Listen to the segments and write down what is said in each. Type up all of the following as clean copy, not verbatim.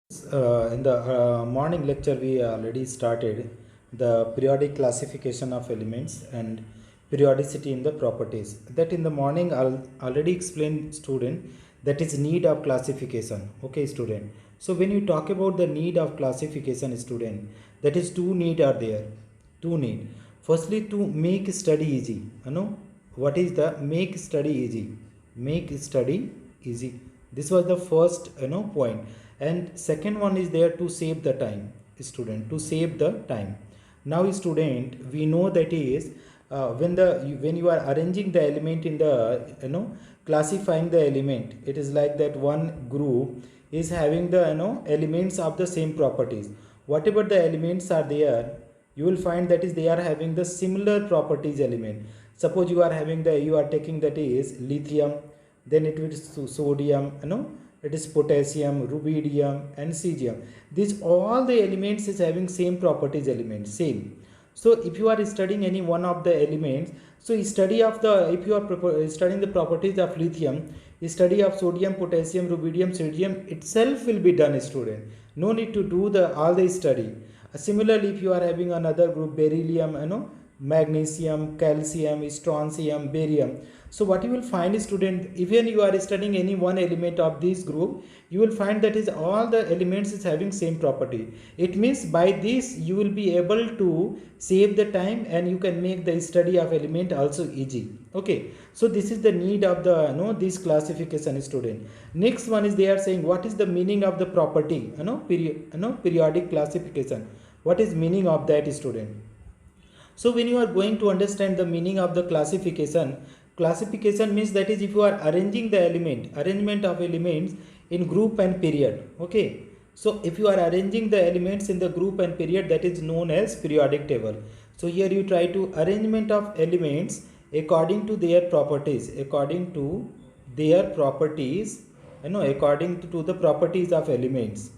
In the morning lecture, we already started the periodic classification of elements and periodicity in the properties. That in the morning, I'll already explained student that is need of classification. Okay, student. So when you talk about the need of classification, student, that is two need are there. Two need. Firstly, to make study easy. You know what is the make study easy? Make study easy. This was the first point, and second one is there to save the time, student, to save the time. Now student, we know that is when you are arranging the element in the classifying the element, it is like that one group is having the elements of the same properties. Whatever the elements are there, you will find that is they are having the similar properties element. Suppose you are having the, you are taking that is lithium, then it will sodium, it is potassium, rubidium and cesium. These all the elements is having same properties element, same. So if you are studying any one of the elements, so study of the, if you are studying the properties of lithium, study of sodium, potassium, rubidium, cesium itself will be done, student. No need to do the all the study. Similarly, if you are having another group, beryllium, magnesium, calcium, strontium, barium. So what you will find, student, even you are studying any one element of this group, you will find that is all the elements is having same property. It means by this you will be able to save the time and you can make the study of element also easy. Okay, so this is the need of the this classification, student. Next one is they are saying what is the meaning of the property, periodic classification. What is meaning of that, student? So when you are going to understand the meaning of the classification, classification means that is if you are arranging the arrangement of elements in group and period. Okay. So if you are arranging the elements in the group and period, that is known as periodic table. So here you try to arrangement of elements according to their properties, according to their properties, according to the properties of elements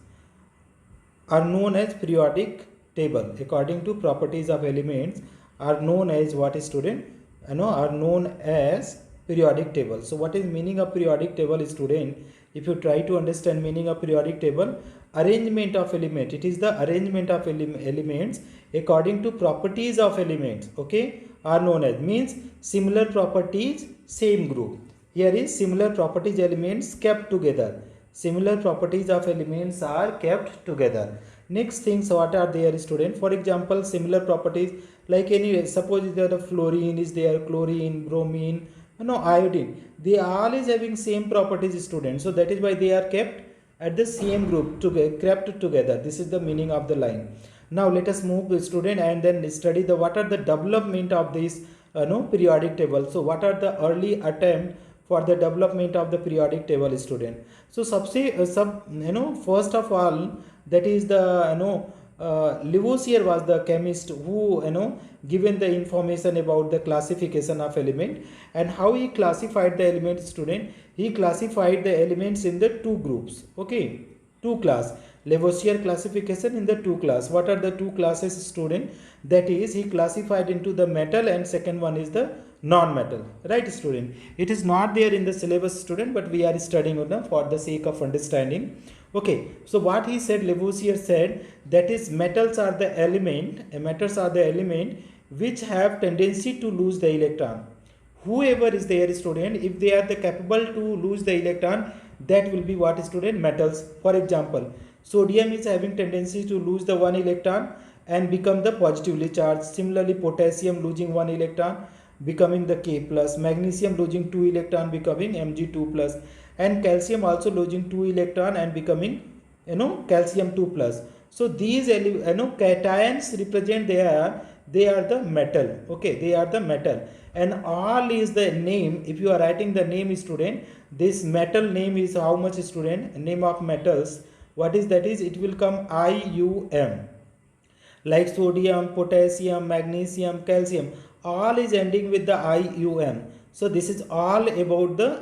are known as periodic table. According to properties of elements are known as what, student? Are known as periodic table. So what is meaning of periodic table, student? If you try to understand meaning of periodic table, arrangement of element, it is the arrangement of elements according to properties of elements, okay, are known as, means similar properties, same group. Here is similar properties elements kept together. Similar properties of elements are kept together. Next things, what are there, student? For example, similar properties like any, suppose there the fluorine is there, chlorine, bromine, iodine. They all is having same properties, student. So that is why they are kept at the same group, kept together. This is the meaning of the line. Now let us move, student, and then study the what are the development of this periodic table. So what are the early attempt for the development of the periodic table, student? So first of all, that is the Lavoisier was the chemist who given the information about the classification of element, and how he classified the elements, student. He classified the elements in the two groups, okay, two class. Lavoisier classification in the two class. What are the two classes, student? That is, he classified into the metal and second one is the non-metal, right, student? It is not there in the syllabus, student, but we are studying for the sake of understanding. Okay, so what he said, Lavoisier said, that is metals are the element which have tendency to lose the electron. Whoever is there, student, if they are the capable to lose the electron, that will be what, student? Metals. For example, sodium is having tendency to lose the one electron and become the positively charged. Similarly, potassium losing one electron becoming the K plus, magnesium losing 2 electron becoming Mg2 plus, and calcium also losing 2 electron and becoming calcium 2 plus. So these cations represent they are the metal, okay, they are the metal, and all is the name. If you are writing the name, student, this metal name is how much, student? Name of metals, what is that is, it will come IUM, like sodium, potassium, magnesium, calcium, all is ending with the IUM. So this is all about the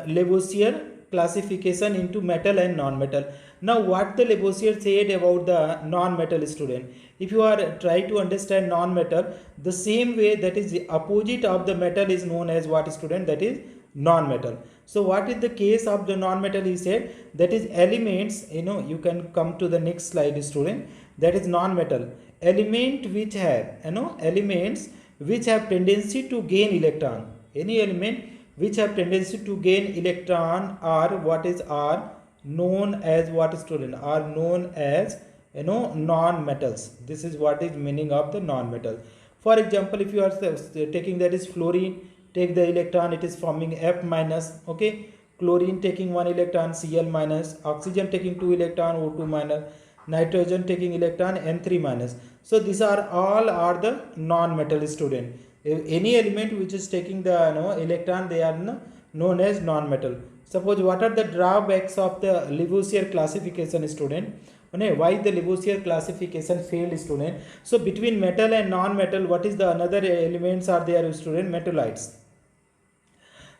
Lavoisier classification into metal and non-metal. Now what the Lavoisier said about the non-metal, student? If you are try to understand non-metal, the same way, that is the opposite of the metal is known as what, student? That is non-metal. So what is the case of the non-metal? He said that is elements, you can come to the next slide, student. That is non-metal element which have, elements which have tendency to gain electron. Any element which have tendency to gain electron are what is, are known as what, student? Are known as, non-metals. This is what is meaning of the non-metal. For example, if you are taking that is fluorine, take the electron, it is forming F minus. Okay, chlorine taking 1 electron, Cl minus. Oxygen taking 2 electron, O2 minus. Nitrogen taking electron, N3 minus. So these are all are the non-metal, student. Any element which is taking the electron, they are known as non-metal. Suppose what are the drawbacks of the Lavoisier classification, student? Why the Lavoisier classification failed, student? So between metal and non-metal, what is the another elements are there, student? Metallites.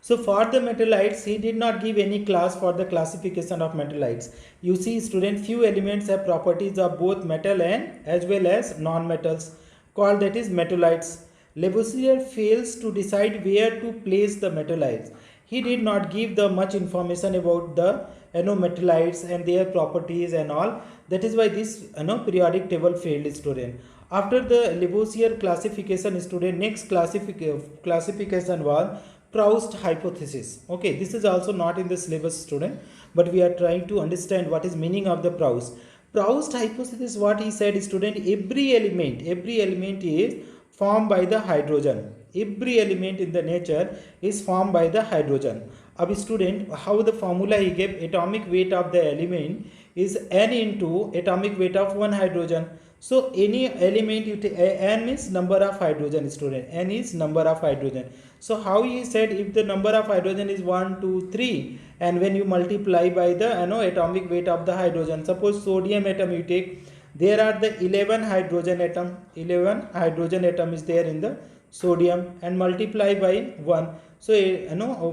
So for the metallites, he did not give any class for the classification of metallites. You see, student, few elements have properties of both metal and as well as non-metals, called that is metallites. Lavoisier fails to decide where to place the metallites. He did not give the much information about the metallites and their properties and all. That is why this periodic table failed, student. After the Lavoisier classification, student, next classification was Proust hypothesis. Okay, this is also not in the syllabus, student, but we are trying to understand what is meaning of the Proust. Proust hypothesis, what he said, student, every element is formed by the hydrogen. Every element in the nature is formed by the hydrogen. Ab student, how the formula he gave, atomic weight of the element is n into atomic weight of one hydrogen. So any element, n means number of hydrogen, student. N is number of hydrogen. So how he said, if the number of hydrogen is 1, 2, 3, and when you multiply by the atomic weight of the hydrogen, suppose sodium atom you take, there are the 11 hydrogen atom. 11 hydrogen atom is there in the sodium, and multiply by 1. So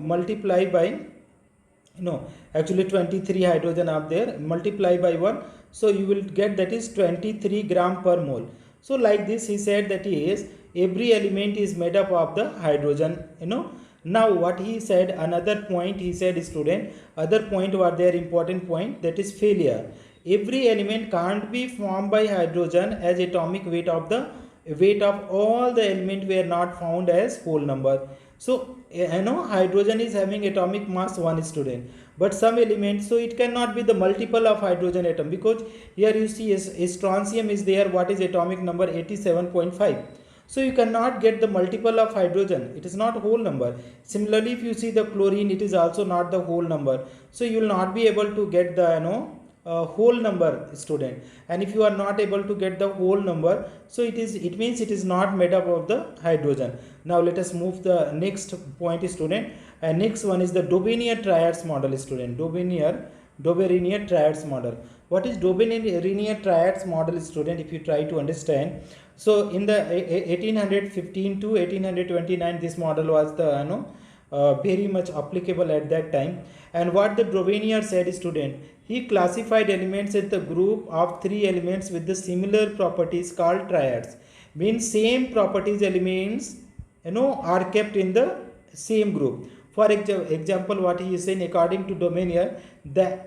multiply by actually 23 hydrogen are there, multiply by 1, so you will get that is 23 gram per mole. So like this he said that is every element is made up of the hydrogen. Now what he said, another point he said, student, other point were there, important point, that is failure. Every element can't be formed by hydrogen as atomic weight of all the element were not found as whole number. So hydrogen is having atomic mass 1, student, but some elements, so it cannot be the multiple of hydrogen atom, because here you see strontium is there, what is atomic number 87.5. So you cannot get the multiple of hydrogen, it is not whole number. Similarly, if you see the chlorine, it is also not the whole number, so you will not be able to get the whole number, student. And if you are not able to get the whole number, so it means it is not made up of the hydrogen. Now let us move the next point, student, and next one is the Dobereiner triads model, student. Dobereiner triads model. What is Dobereiner triads model, student? If you try to understand, so in the 1815 to 1829, this model was the very much applicable at that time. And what the Dobereiner said, student, he classified elements as the group of 3 elements with the similar properties called triads. Means same properties elements are kept in the same group. For example, what he is saying, according to Dobereiner, the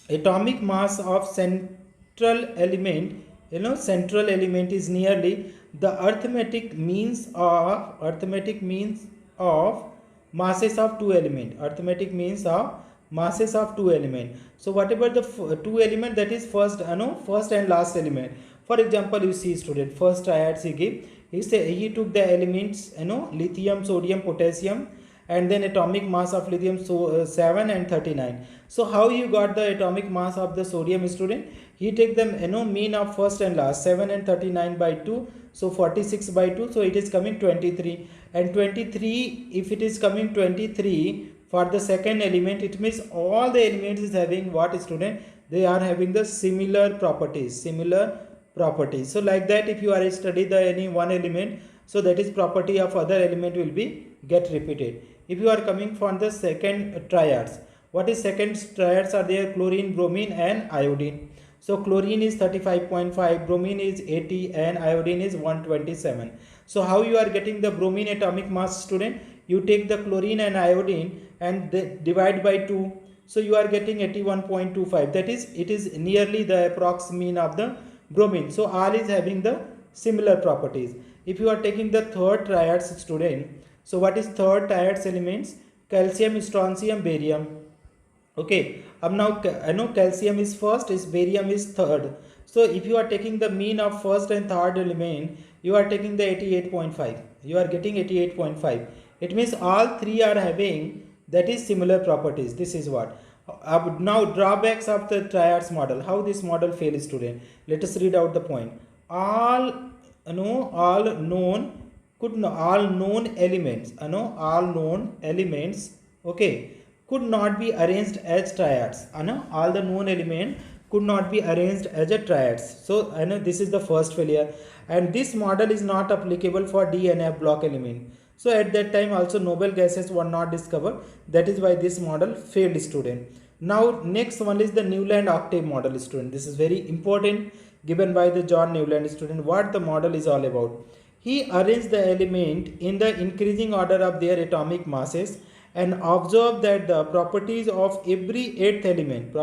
atomic mass of central element is nearly the arithmetic means of masses of two element. So whatever the two element, that is first and last element. For example, you see, student, first triads he gave, he took the elements lithium, sodium, potassium, and then atomic mass of lithium 7 and 39. So how you got the atomic mass of the sodium, student? He take them mean of first and last, 7 and 39 by 2, so 46 by 2, so it is coming 23. And 23, if it is coming 23 for the second element, it means all the elements is having what, student? They are having the similar properties. So like that, if you are study the any one element, so that is property of other element will be get repeated. If you are coming from the second triads, what is second triads are there? Chlorine, bromine and iodine. So chlorine is 35.5, bromine is 80 and iodine is 127. So how you are getting the bromine atomic mass, student? you take the chlorine and iodine and divide by 2, so you are getting 81.25. That is, it is nearly the approx mean of the bromine. So all is having the similar properties. If you are taking the third triads, student, so what is third triads elements? Calcium, strontium, barium. Okay, now I know calcium is first, is barium is third. So if you are taking the mean of first and third element, you are taking the 88.5. You are getting 88.5. It means all three are having that is similar properties. This is what. Now drawbacks of the triads model. How this model fails, student? Let us read out the point. All all known elements. All known elements. Okay, could not be arranged as triads. All the known element could not be arranged as a triads. So this is the first failure, and this model is not applicable for D and F block element. So at that time also noble gases were not discovered. That is why this model failed, student. Now next one is the Newland octave model, student. This is very important, given by the John Newland, student. What the model is all about? He arranged the element in the increasing order of their atomic masses and observed that the properties of every eighth element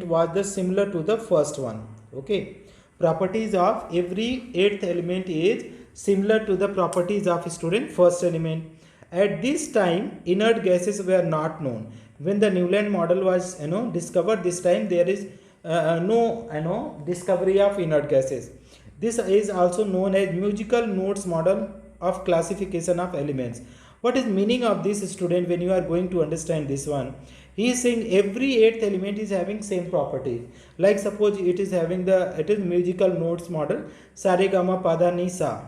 was the similar to the first one. Okay, properties of every eighth element is similar to the properties of student first element. At this time, inert gases were not known. When the Newland model was discovered, this time there is no discovery of inert gases. This is also known as musical notes model of classification of elements. What is meaning of this, student, when you are going to understand this one? He is saying every eighth element is having same property. Like suppose it is having it is musical notes model, sa re ga ma pa dha ni sa.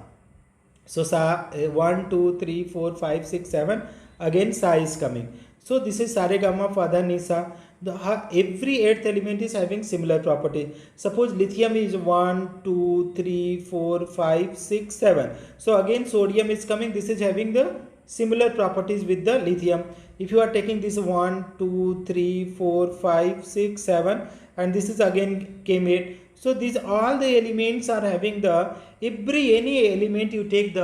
So sa 1 2 3 4 5 6 7, again sa is coming. So this is sa re ga ma pa dha ni sa. Every eighth element is having similar property. Suppose lithium is 1 2 3 4 5 6 7. So again sodium is coming. This is having the similar properties with the lithium. If you are taking this 1 2 3 4 5 6 7, and this is again came 8. So these all the elements are having the any element you take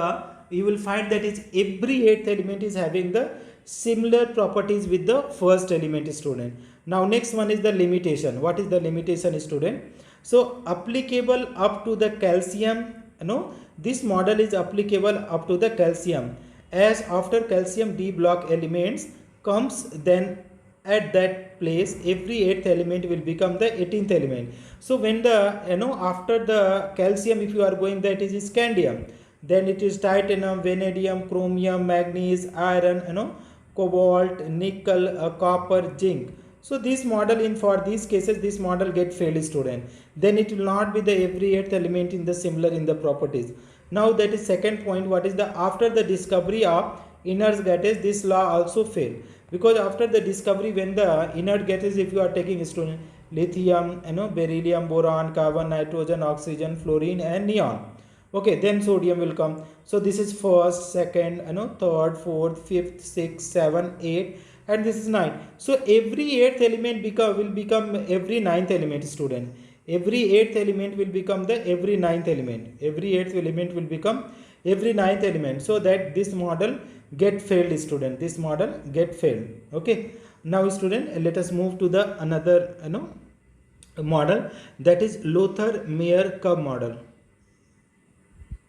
you will find that is every eighth element is having the similar properties with the first element, student. Now next one is the limitation. What is the limitation, student? So applicable up to the calcium. This model is applicable up to the calcium, as after calcium D block elements comes, then at that place every eighth element will become the 18th element. So when the after the calcium, if you are going, that is scandium, then it is titanium, vanadium, chromium, manganese, iron, cobalt, nickel, copper, zinc. So this model, for these cases, this model get failed, student. Then it will not be the every eighth element in the similar in the properties. Now that is second point. What is the after the discovery of inert gases, this law also fail, because after the discovery, when the inert gases, if you are taking, student, lithium, beryllium, boron, carbon, nitrogen, oxygen, fluorine and neon. Okay, then sodium will come. So this is first, second, third, fourth, fifth, sixth, 7, 8, and this is 9. So every eighth element will become every ninth element, student. Every eighth element will become the every ninth element. Every eighth element will become every ninth element. So that this model get failed, student. This model get failed. Okay. Now, student, let us move to the another model, that is Lothar-Meyer curve model.